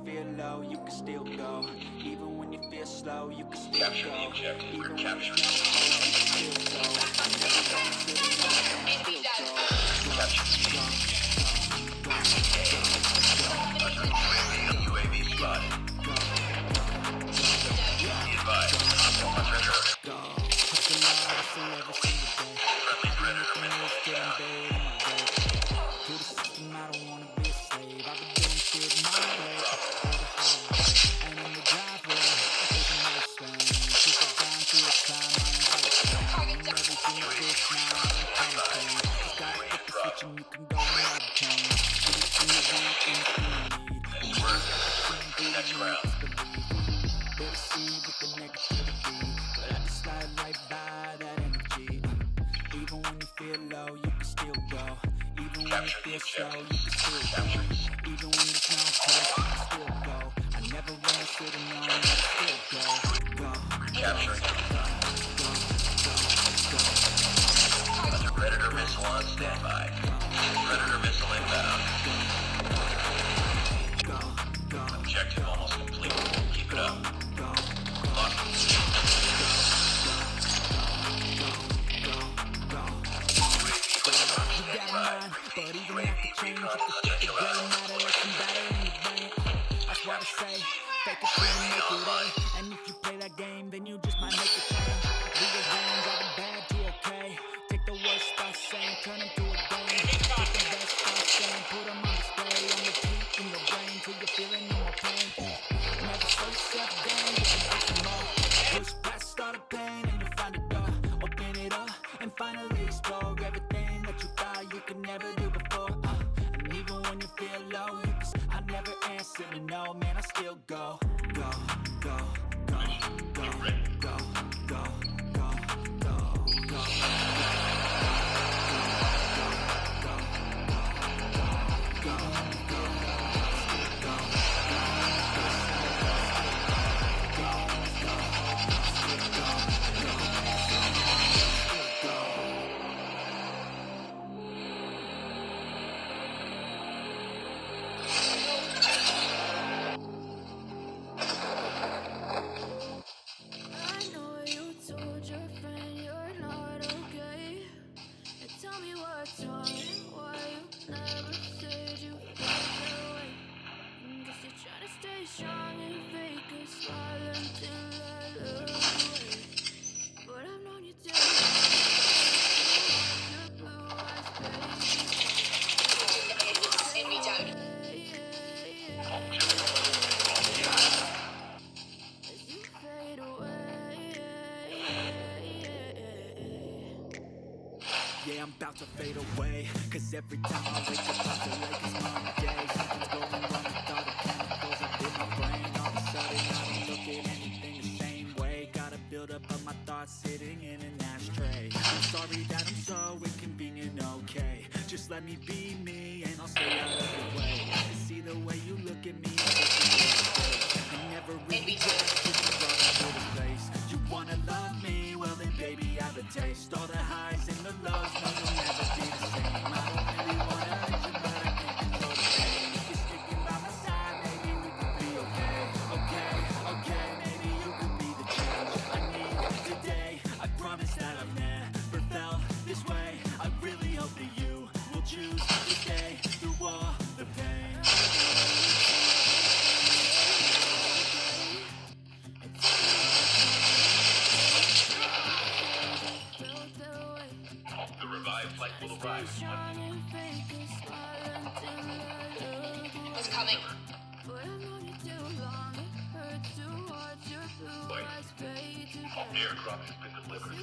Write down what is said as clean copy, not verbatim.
feel low, you can still go. Even when you feel slow, you can still Capture go. the objective. Even We're when capturing there's no hope, you can still go. I never want to feel low, still go. UAV spotted. Be advised. Hostile predator. Friendly predator missile inbound. Next round. Even when you feel low, you can still go. Even when you feel slow, you can still go. Even when there's no hope, you can still go. I never wanna sit alone, I still go. Capturing. Another predator missile on standby. Predator missile inbound. Objective almost complete. Keep it up. Lock. But even after change, you can stick the gray matter like some batter in your brain. That's what I say, fake it till you make it A. And if you play that game, then you just might make a change. Legal games out of bad to okay. Take the worst I say, turn them to a game. Take the best I say, put them on display. On repeat in your brain till you're feeling no more pain. Never slow yourself down, you can do some more. Push past all the pain and you find a door. Open it up and finally explore everything that you thought you could never do before. And even when you feel low, you can I never answer to no, man, I still go. Go, go, go, go, go, go, go, go, go, go. Yeah, I'm about to fade away, cause every time I wake up I feel like it's Monday. Something's going wrong with all the chemicals up in my brain. All of a sudden I don't look at anything the same way. Gotta build up of my thoughts sitting in an ashtray. I'm sorry that I'm so inconvenient, okay. Just let me be me and I'll stay out of your way. I can see the way you look at me, I never really cared, just brought up to the place. You wanna love me? Well then baby I have a taste. All the highs and the lows, no you'll never be the same. I don't really wanna hurt you, but I can't control the pain. If you're sticking by my side, maybe we could be okay. Okay, okay, maybe you could be the change I need today. I promise that I've never felt this way. I really hope that you will choose to stay through all the pain. The revived flight will arrive. It's coming. Aircraft has been delivered.